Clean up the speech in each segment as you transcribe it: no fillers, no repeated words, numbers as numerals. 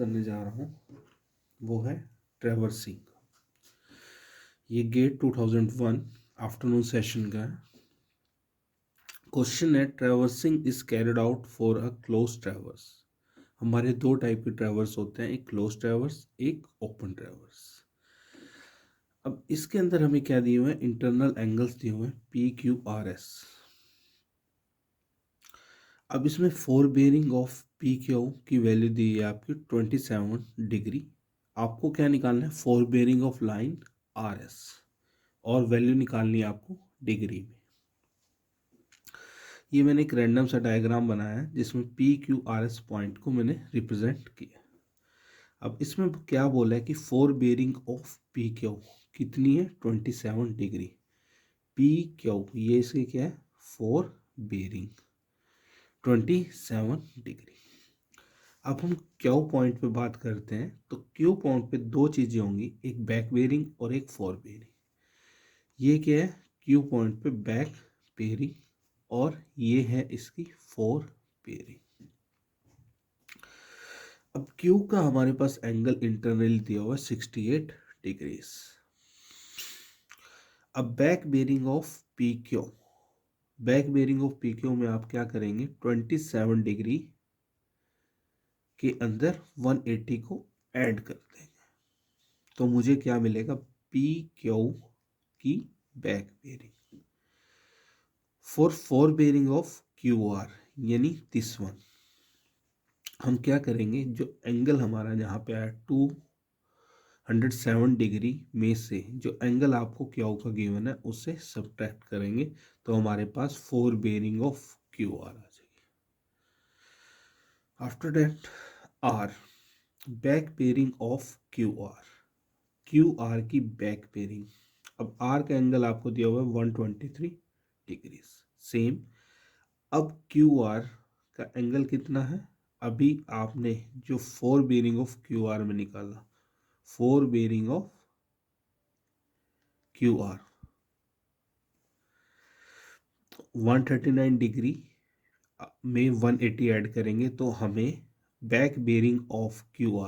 करने जा रहा हूँ वो है ट्रैवर्सिंग। ये गेट 2001 आफ्टरनून सेशन का है। क्वेश्चन है, traversing is carried out for a close traverse. हमारे दो टाइप के ट्रैवर्स होते हैं, एक क्लोज ट्रैवर्स, एक ओपन ट्रैवर्स। अब इसके अंदर हमें क्या दिए हुए हैं, इंटरनल एंगल्स दिए हुए हैं पी क्यू आर एस। अब इसमें four bearing of P Q की वैल्यू दी है आपकी 27 डिग्री। आपको क्या निकालना है, four bearing of line R S, और वैल्यू निकालनी है आपको डिग्री में। ये मैंने एक रैंडम सा डायग्राम बनाया है जिसमें P Q R S point को मैंने रिप्रेजेंट किया। अब इसमें क्या बोला है कि four bearing of P Q कितनी है, 27 डिग्री। पी क्यू ये इसके क्या है, फोर बेयरिंग 27 डिग्री। अब हम क्यू पॉइंट पे बात करते हैं तो क्यू पॉइंट पे दो चीज़ें होंगी, एक बैक बेयरिंग और एक फोर बेयरिंग। ये क्या है, क्यू पॉइंट पे बैक बेयरिंग, और ये है इसकी फोर बेयरिंग। अब क्यू का हमारे पास एंगल इंटरनली दिया हुआ है 68 डिग्रीज। अब back bearing of P Q, back bearing of P Q में आप क्या करेंगे, 27 डिग्री के अंदर 180 को ऐड कर देंगे तो मुझे क्या मिलेगा, पी क्यू की back bearing for fore bearing of Q are, यानी दिस वन। हम क्या करेंगे, जो एंगल हमारा यहाँ पे आया 207 डिग्री में से जो एंगल आपको क्यू का गिवन है उससे सब्ट्रैक्ट करेंगे तो हमारे पास fore bearing of Q R आ जाएगी। After that R, back bearing of Q R, Q R की बैक बेयरिंग। अब आर का एंगल आपको दिया हुआ है 123 डिग्री। सेम, अब क्यू आर का एंगल कितना है, अभी आपने जो fore bearing of Q R में निकाला, fore bearing of Q R 139 degree में 180 ऐड करेंगे तो हमें back bearing of Q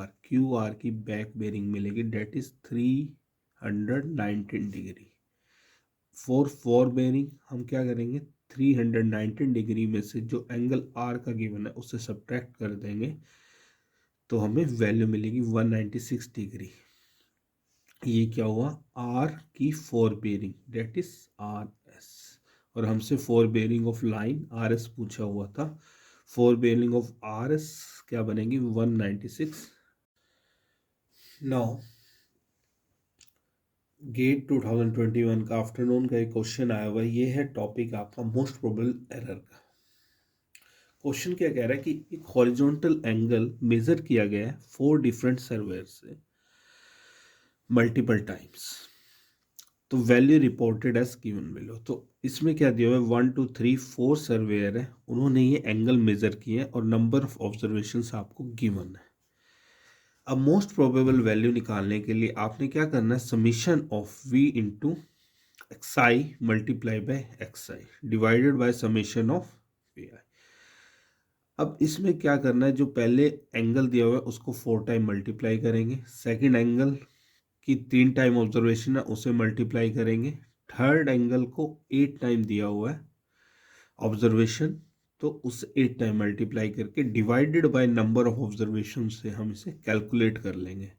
R की बैक बेयरिंग मिलेगी, that is 319 degree. For fore bearing हम क्या करेंगे, 319 डिग्री में से जो एंगल आर का गिवन है उससे सब्ट्रैक्ट कर देंगे तो हमें वैल्यू मिलेगी 196 डिग्री। ये क्या हुआ, आर की fore bearing, that is R S. और हमसे fore bearing of line R S पूछा हुआ था, fore bearing of R S क्या बनेगी, 196। नाउ गेट 2021 का आफ्टरनून का एक क्वेश्चन आया हुआ है, ये है टॉपिक आपका मोस्ट प्रोबेबल एरर का। क्वेश्चन क्या कह रहा है कि एक हॉरिजॉन्टल एंगल मेजर किया गया है फोर डिफरेंट सर्वेयर से मल्टीपल टाइम्स, तो value reported as given below. तो इसमें क्या दिया हुआ है, 1 2 3 4 सर्वेयर है, उन्होंने ये एंगल मेजर किए हैं और नंबर ऑफ ऑब्जर्वेशंस आपको गिवन है। अब मोस्ट प्रोबेबल वैल्यू निकालने के लिए आपने क्या करना है, summation of v into x i multiply by x i divided by summation of v i. अब इसमें क्या करना है, जो पहले एंगल दिया हुआ है उसको 4 टाइम मल्टीप्लाई करेंगे, सेकंड एंगल की 3 टाइम ऑब्जर्वेशन है उसे मल्टीप्लाई करेंगे, थर्ड एंगल को 8 टाइम दिया हुआ है ऑब्जर्वेशन तो उसे 8 टाइम मल्टीप्लाई करके divided by number of observation से हम इसे कैलकुलेट कर लेंगे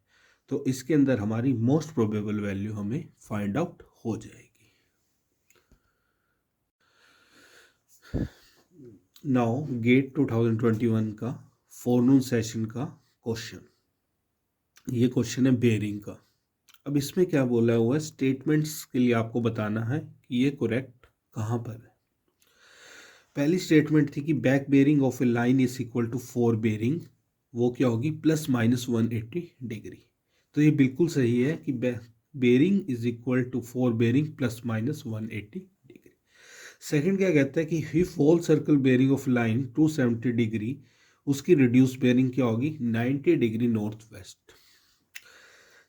तो इसके अंदर हमारी मोस्ट प्रोबेबल वैल्यू हमें फाइंड आउट हो जाएगी। नाउ गेट 2021 का फोरनून सेशन का क्वेश्चन, ये क्वेश्चन है बेयरिंग का। अब इसमें क्या बोला हुआ है, स्टेटमेंट्स के लिए आपको बताना है कि ये करेक्ट कहाँ पर है। पहली स्टेटमेंट थी कि back bearing of a line is equal to fore bearing, वो क्या होगी, प्लस माइनस 180 डिग्री। तो ये बिल्कुल सही है कि bearing is equal to fore bearing plus minus 180 degree. Second क्या कहता है कि if whole circle bearing of line 270 degree, उसकी रिड्यूस बेयरिंग क्या होगी, 90 डिग्री नॉर्थ वेस्ट।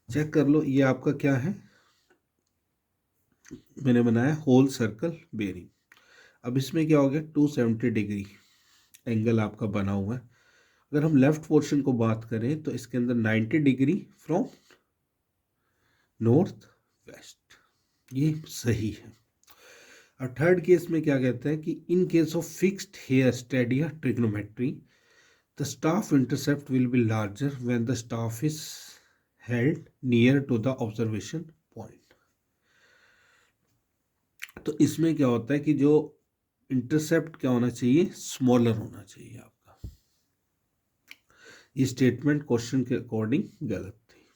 चेक कर लो, ये आपका क्या है, मैंने बनाया होल सर्कल बेयरिंग। अब इसमें क्या हो गया, 270 डिग्री एंगल आपका बना हुआ है, अगर हम लेफ्ट पोर्शन को बात करें तो इसके अंदर 90 डिग्री फ्रॉम नॉर्थ वेस्ट, ये सही है। और थर्ड केस में क्या कहते हैं कि in case of fixed hair stadia trigonometry the staff intercept will be larger when the staff is held near to the observation point. तो इसमें क्या होता है कि जो इंटरसेप्ट क्या होना चाहिए, स्मॉलर होना चाहिए आपका। ये स्टेटमेंट क्वेश्चन के अकॉर्डिंग गलत थी।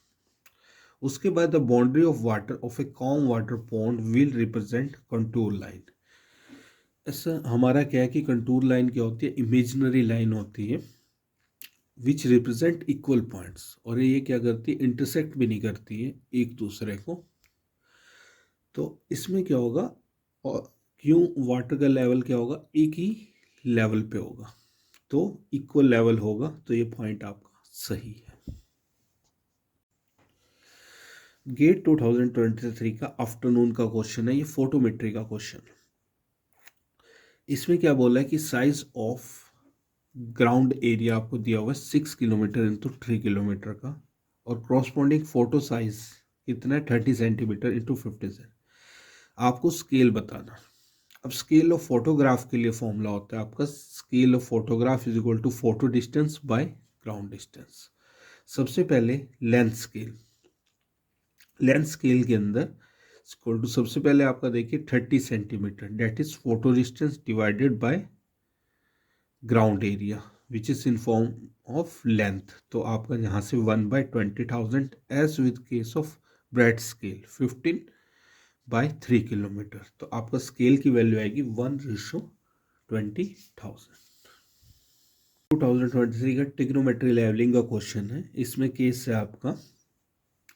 उसके बाद the boundary of water of A com water pond will represent contour line. ऐसा हमारा क्या है कि कंटूर लाइन क्या होती है, इमेजिनरी लाइन होती है विच रिप्रेजेंट इक्वल पॉइंट्स, और ये क्या करती है, इंटरसेक्ट भी नहीं करती है एक दूसरे को। तो इसमें क्या होगा, और क्यों वाटर का लेवल क्या होगा, एक ही लेवल पे होगा, तो इक्वल लेवल होगा, तो ये पॉइंट आपका सही है। गेट 2023 का आफ्टरनून का क्वेश्चन है, ये फोटोमेट्री का क्वेश्चन। इसमें क्या बोला है कि साइज ऑफ ग्राउंड एरिया आपको दिया हुआ है 6 किलोमीटर इंटू 3 किलोमीटर का, और क्रॉसपॉन्डिंग फोटो साइज कितना है 30 सेंटीमीटर इंटू 50 से। आपको स्केल बताना। अब स्केल ऑफ फोटोग्राफ के लिए फॉर्मूला होता है आपका, scale of photograph is equal to photo distance by ground distance. सबसे पहले लेंथ स्केल, लेंथ स्केल के अंदर इक्वल टू सबसे पहले आपका देखिए 30 centimetre, that is photo distance divided by ground area which is in form of length. तो आपका यहाँ से 1/20,000 as with case of bread scale 15/3 kilometre. तो आपका स्केल की वैल्यू आएगी 1:20,000। 2023 का ट्रिग्नोमेट्री लेवलिंग का क्वेश्चन है। इसमें केस है आपका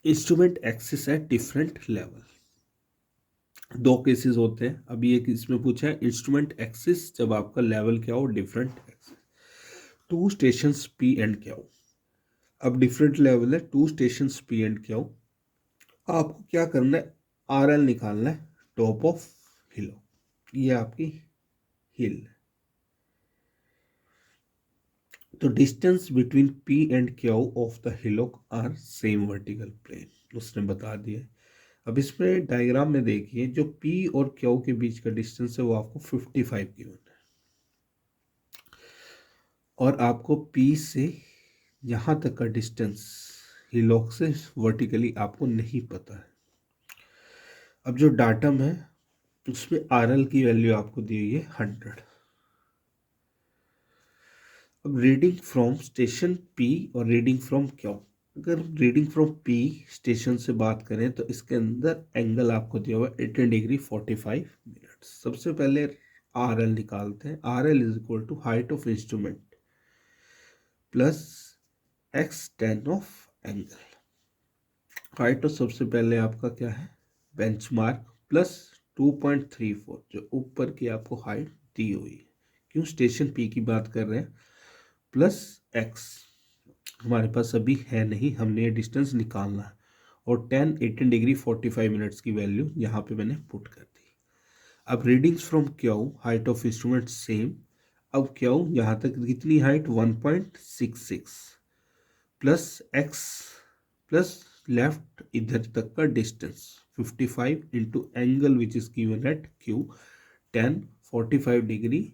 instrument axis at different level. दो केसेस होते हैं, अभी एक इसमें पूछा है इंस्ट्रूमेंट एक्सिस जब आपका लेवल क्या हो, different axis, two stations P and क्या हो। अब डिफरेंट लेवल है, टू स्टेशंस पी एंड क्या हो, आपको क्या करना है, आर एल निकालना है, टॉप ऑफ हिल, ये आपकी हिल। तो distance between P and Q of the hillock are same vertical plane, उसने बता दिया। अब इसमें डायग्राम में देखिए, जो पी और क्यू के बीच का डिस्टेंस है वो आपको 55 गिवन है, और आपको पी से यहाँ तक का डिस्टेंस हिलॉक से वर्टिकली आपको नहीं पता है। अब जो डाटम है उसमें आर एल की वैल्यू आपको दी हुई है 100। अब रीडिंग फ्रॉम स्टेशन पी और रीडिंग फ्रॉम क्यू, अगर रीडिंग फ्रॉम पी स्टेशन से बात करें तो इसके अंदर एंगल आपको दिया हुआ है 18 डिग्री 45 मिनट। सबसे पहले आर एल निकालते हैं। R L is equal to height of instrument plus x tan of angle. Height तो सबसे पहले आपका क्या है, बेंचमार्क प्लस 2.34 जो ऊपर की आपको हाइट दी हुई है, क्यों स्टेशन पी की बात कर रहे हैं, प्लस एक्स हमारे पास अभी है नहीं, हमने ये डिस्टेंस निकालना है, और 18 डिग्री 45 मिनट्स की वैल्यू यहाँ पे मैंने पुट कर दी। अब readings from Q, height of instrument same. अब क्यू यहाँ तक कितनी height 1.66 plus x plus left इधर तक का distance 55 into angle which is given at Q 12 degree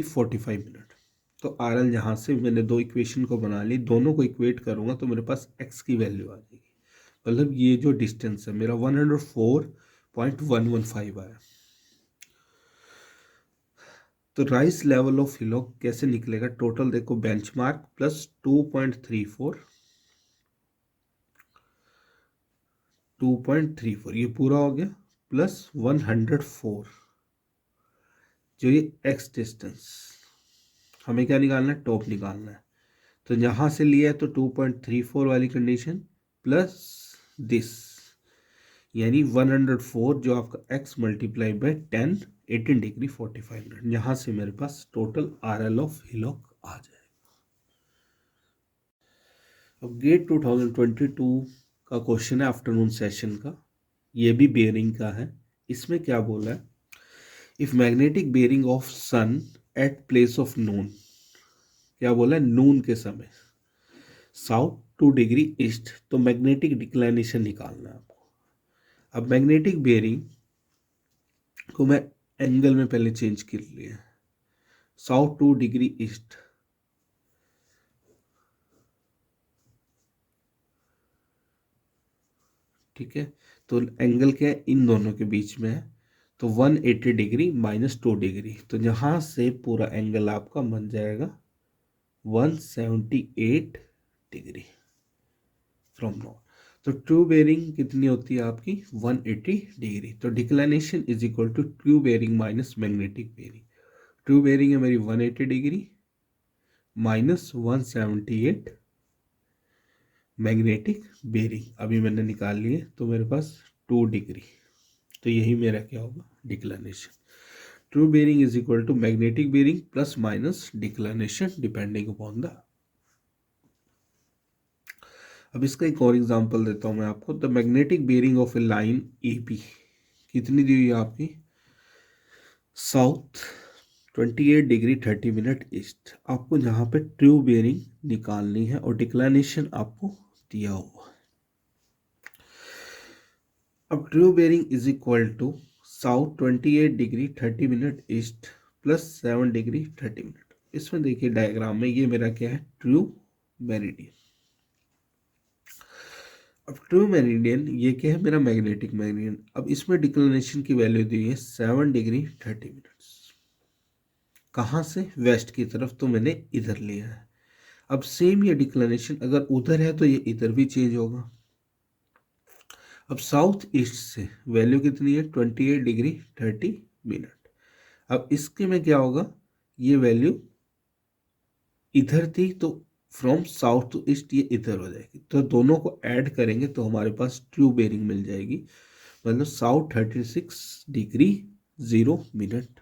45 minute. तो आर एल यहाँ से मैंने दो इक्वेशन को बना ली, दोनों को इक्वेट करूँगा तो मेरे पास एक्स की वैल्यू आ जाएगी, मतलब ये जो डिस्टेंस है मेरा 104.115 आया। तो राइस लेवल ऑफ हिलॉक कैसे निकलेगा, टोटल देखो बेंचमार्क प्लस 2.34 ये पूरा हो गया, प्लस 104 जो ये एक्स डिस्टेंस, हमें क्या निकालना है, टॉप निकालना है। तो यहाँ से लिया है तो 2.34 वाली कंडीशन प्लस दिस, यानी 104 जो आपका x multiply by 10 18 degree 45 minute, यहाँ से मेरे पास total R L of hillock आ जाएगा। अब गेट 2022 का क्वेश्चन है आफ्टरनून सेशन का, ये भी बेयरिंग का है। इसमें क्या बोला है, if magnetic bearing of sun at place of noon, क्या बोला है, नून के समय, साउथ 2 डिग्री ईस्ट, तो मैग्नेटिक डिक्लाइनेशन निकालना है आपको। अब मैग्नेटिक बेयरिंग को मैं एंगल में पहले चेंज कर लिया, साउथ 2 डिग्री ईस्ट, ठीक है, तो एंगल क्या है, इन दोनों के बीच में है, तो 180 डिग्री माइनस 2 डिग्री, तो यहाँ से पूरा एंगल आपका बन जाएगा 178 डिग्री फ्रॉम नॉर्थ। तो ट्रू बेयरिंग कितनी होती है आपकी, 180 डिग्री। तो declination is equal to true bearing minus magnetic bearing. True bearing है मेरी 180 डिग्री माइनस 178 मैग्नेटिक बेयरिंग, अभी मैंने निकाल लिए, तो मेरे पास 2 डिग्री, तो यही मेरा क्या होगा, declination. True bearing is equal to magnetic bearing plus minus declination depending upon the. अब इसका एक और एग्जांपल देता हूं मैं आपको। The magnetic bearing of a line AP कितनी दी हुई है आपकी, साउथ 28 डिग्री 30 मिनट ईस्ट। आपको यहाँ पे ट्रू बेयरिंग निकालनी है और डिक्लाइनेशन आपको दिया हुआ। अब true bearing is equal to south 28 degree 30 minute east plus 7 degree 30 minute. इसमें देखिए डायग्राम में ये मेरा क्या है, ट्रू मेरिडियन। अब ट्रू मेरिडियन ये क्या है, मेरा मैग्नेटिक मेरिडियन। अब इसमें डिक्लिनेशन की वैल्यू दी है 7 डिग्री 30 मिनट। कहाँ से, वेस्ट की तरफ, तो मैंने इधर लिया है। अब सेम ये डिक्लिनेशन अगर उधर है तो ये इधर भी चेंज होगा। अब साउथ ईस्ट से वैल्यू कितनी है, 28 डिग्री 30 मिनट। अब इसके में क्या होगा, ये वैल्यू इधर थी, तो फ्रॉम साउथ टू ईस्ट ये इधर हो जाएगी, तो दोनों को ऐड करेंगे तो हमारे पास ट्रू बेयरिंग मिल जाएगी, मतलब साउथ 36 डिग्री 0 मिनट।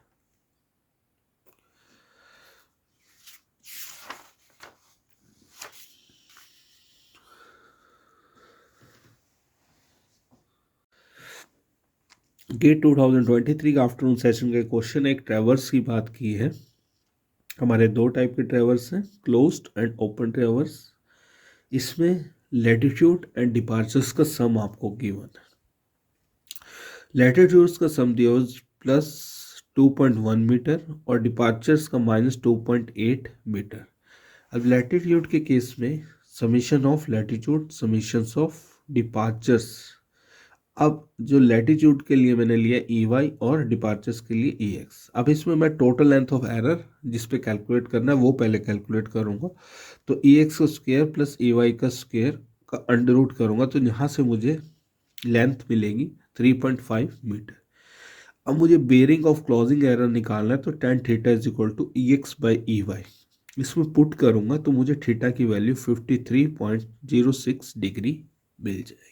गेट 2023 का आफ्टरनून सेशन का क्वेश्चन, एक ट्रैवर्स की बात की है। हमारे दो टाइप के ट्रैवर्स हैं, क्लोज्ड एंड ओपन ट्रैवर्स। इसमें लैटिट्यूड एंड डिपार्चर्स का सम आपको गिवन है। लैटिट्यूड्स का सम दिया प्लस 2.1 मीटर और डिपार्चर्स का माइनस 2.8 मीटर। अब लैटिट्यूड के केस में summation of latitude summation of departures. अब जो लैटिट्यूड के लिए मैंने लिया ई वाई और डिपार्चर्स के लिए ई एक्स। अब इसमें मैं टोटल लेंथ ऑफ एरर जिस पे कैलकुलेट करना है वो पहले कैलकुलेट करूंगा। तो ई एक्स का स्क्वायर प्लस ई वाई का स्क्वायर का अंडर रूट करूंगा, तो यहाँ से मुझे लेंथ मिलेगी 3.5 मीटर। अब मुझे बेयरिंग ऑफ क्लोजिंग एरर निकालना है, तो tan theta is equal to E X by E Y. इसमें पुट करूंगा तो मुझे थीटा की वैल्यू 53.06 डिग्री मिल जाएगी।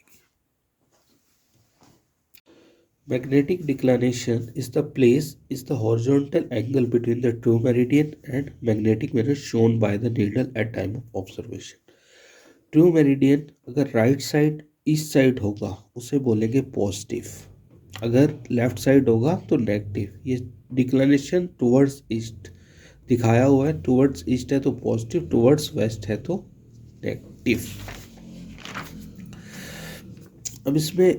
Magnetic declination is the horizontal angle between the true meridian and magnetic mirror shown by the needle at time of observation. True meridian अगर right side east side होगा उसे बोलेंगे positive, अगर left side होगा तो negative. ये declination towards east दिखाया हुआ है, टुवर्ड्स ईस्ट है तो पॉजिटिव, टुवर्ड्स वेस्ट है तो नेगेटिव। अब इसमें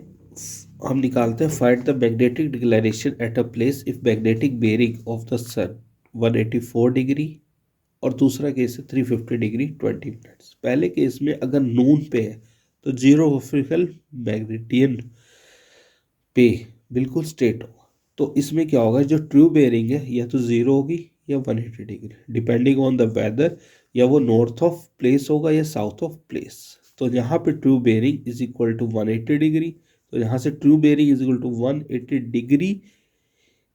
हम निकालते हैं find the magnetic declaration at a place if magnetic bearing of the sun 184 degree और दूसरा केस है 350 डिग्री 20 मिनट्स। पहले केस में अगर नून पे है तो जीरोग्राफिकल मैग्नेटियन पे बिल्कुल स्ट्रेट होगा। तो इसमें क्या होगा, जो ट्रू बेयरिंग है या तो जीरो होगी या 180 degree depending on the weather, या वो नॉर्थ ऑफ प्लेस होगा या साउथ ऑफ प्लेस। तो यहाँ पे true bearing is equal to 180 degree, तो यहाँ से true bearing is equal to 180 degree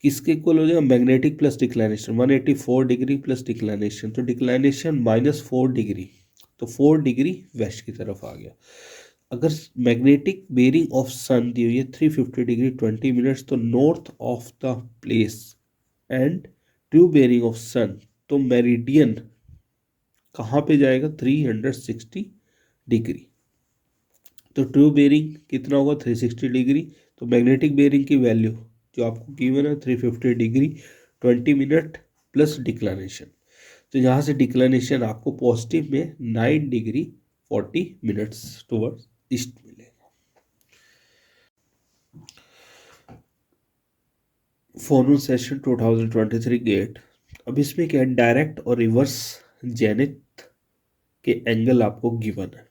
किसके इक्वल हो जाएगा, magnetic plus declination 184 degree plus declination, तो डिक्लाइनेशन -4 डिग्री, तो 4 डिग्री वेस्ट की तरफ आ गया। अगर मैग्नेटिक बेयरिंग ऑफ सन दी हुई है 350 डिग्री 20 मिनट्स, तो north of the place and true bearing of sun, तो मेरिडियन कहाँ पे जाएगा, 360 डिग्री। तो ट्रू बेयरिंग कितना होगा, 360 डिग्री। तो मैग्नेटिक बेयरिंग की वैल्यू जो आपको गिवन है 350 डिग्री 20 मिनट प्लस डिक्लाइनेशन। तो यहाँ से डिक्लाइनेशन आपको पॉजिटिव में 9 डिग्री 40 मिनट्स टुवर्ड्स ईस्ट मिलेगा। Forenoon session 2023 GATE. अब इसमें क्या है, डायरेक्ट और रिवर्स जेनिथ के एंगल आपको गिवन है,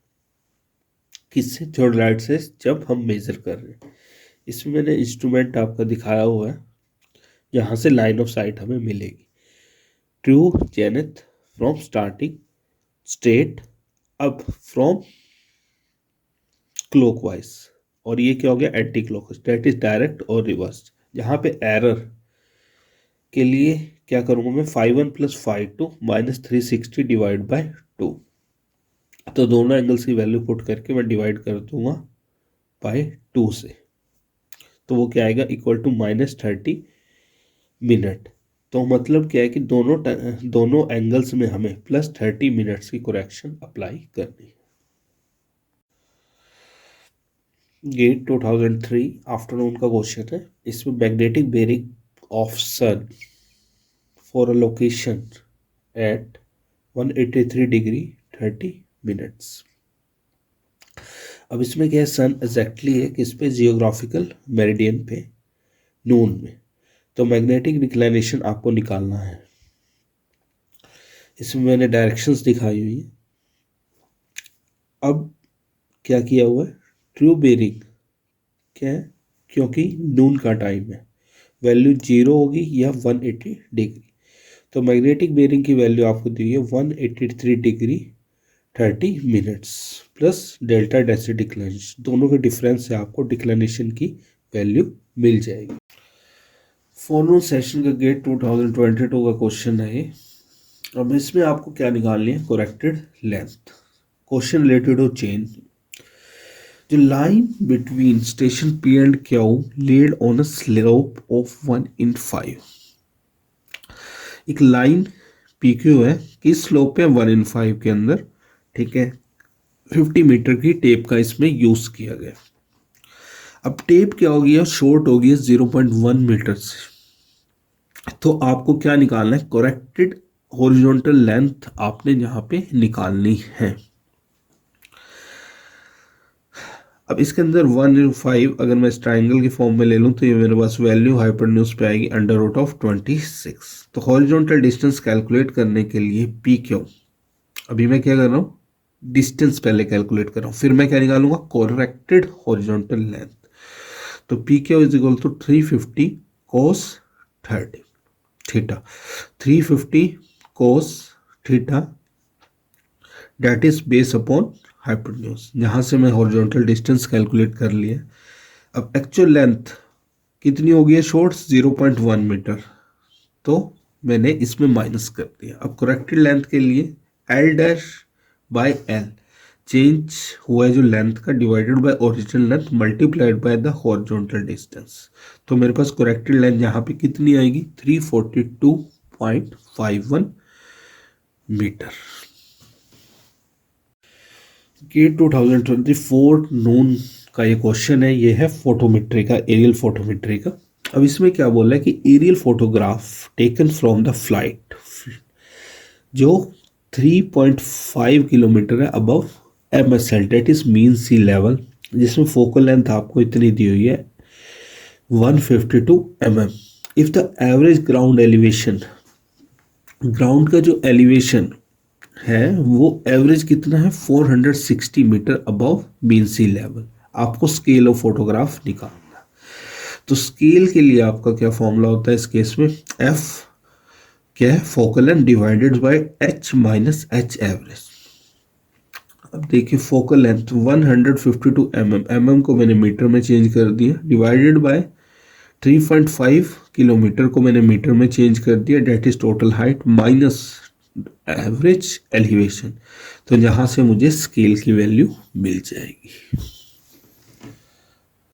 किससे, थ्योडलाइट से, जब हम मेजर कर रहे हैं। इसमें मैंने इंस्ट्रूमेंट आपका दिखाया हुआ है, यहाँ से लाइन ऑफ साइट हमें मिलेगी। True zenith from starting straight अब फ्रॉम क्लॉकवाइज, और ये क्या हो गया, anti clockwise, that is direct और रिवर्स। यहाँ पे एरर के लिए क्या करूँगा मैं, 5 1 + 5 2 -360 डिवाइड बाय 2। तो दोनों एंगल्स की वैल्यू पुट करके मैं डिवाइड कर दूंगा बाय 2 से, तो वो क्या आएगा, इक्वल टू -30 मिनट। तो मतलब क्या है कि दोनों एंगल्स में हमें +30 मिनट्स की करेक्शन अप्लाई करनी है। गेट 2003 आफ्टरनून का क्वेश्चन है। इसमें magnetic bearing of sun for a location at 183 degree 30 minutes. अब इसमें क्या है, सन एग्जैक्टली है किस पे, जियोग्राफिकल मेरिडियन पे, नून में। तो मैग्नेटिक डिक्लाइनेशन आपको निकालना है। इसमें मैंने डायरेक्शंस दिखाई हुई है। अब क्या किया हुआ है, ट्रू बेरिंग क्या है, क्योंकि नून का टाइम है, वैल्यू 0 होगी या 180 डिग्री। तो मैग्नेटिक बेरिंग की वैल्यू आपको दी है 183 डिग्री 30 मिनट्स प्लस डेल्टा डेसी डिक्लाइनेशन, दोनों के डिफरेंस से आपको डिक्लाइनेशन की वैल्यू मिल जाएगी। फोरनून सेशन का गेट 2022 का क्वेश्चन है ये। अब इसमें आपको क्या निकालनी है, करेक्टेड लेंथ। क्वेश्चन रिलेटेड हो chain. The line between station P and Q laid on a slope of 1/5। एक लाइन PQ है, किस स्लोप पे, 1/5 के अंदर, ठीक है। 50 मीटर की टेप का इसमें यूज किया गया। अब टेप क्या हो गया, शॉर्ट हो गया 0.1 मीटर से। तो आपको क्या निकालना है, करेक्टेड हॉरिजॉन्टल लेंथ आपने यहाँ पे निकालनी है। अब इसके अंदर 1/5 अगर मैं इस ट्राइंगल की फॉर्म में ले लूँ तो ये मेरे पास वैल्यू हाइपोटेन्यूज पे आएगी √26। तो हॉरिजॉन्टल डिस्टेंस कैलकुलेट करने के लिए पी क्यू, अभी मैं क्या कर रहा हूँ, डिस्टेंस पहले कैलकुलेट कर रहा हूँ, फिर मैं क्या निकालूंगा, करेक्टेड हॉरिजॉन्टल लेंथ। तो P Q is equal to 350 cos 30 theta, 350 cos theta that is base upon hypotenuse. यहाँ से मैं हॉरिजॉन्टल डिस्टेंस कैलकुलेट कर लिया। अब एक्चुअल लेंथ कितनी होगी, शॉर्ट्स 0.1 मीटर, तो मैंने इसमें माइनस कर दिया। अब करेक्टेड लेंथ के लिए L'/L चेंज हुआ है जो लेंथ का, divided by original length multiplied by the horizontal distance. तो मेरे पास करेक्टेड लेंथ यहाँ पे कितनी आएगी, 342.51 मीटर। गेट 2024 नून का ये क्वेश्चन है, ये है फोटोमेट्री का, एरियल फोटोमेट्री का। अब इसमें क्या बोल रहा है कि aerial photograph taken from the flight जो 3.5 किलोमीटर है above MSL that is mean sea level, जिसमें फोकल लेंथ आपको इतनी दी हुई है 152 mm। If the average ground elevation, ground का जो एलिवेशन है वो एवरेज कितना है, 460 metre above mean sea level, आपको स्केल ऑफ फोटोग्राफ निकालना है। तो स्केल के लिए आपका क्या फॉर्मूला होता है इस केस में, F क्या है, focal length divided by H minus H average. अब देखिए फोकल लेंथ 152 mm को मैंने मीटर में चेंज कर दिया, डिवाइडेड बाय 3.5 किलोमीटर को मैंने मीटर में चेंज कर दिया, that is total height minus average elevation. तो यहाँ से मुझे स्केल की वैल्यू मिल जाएगी।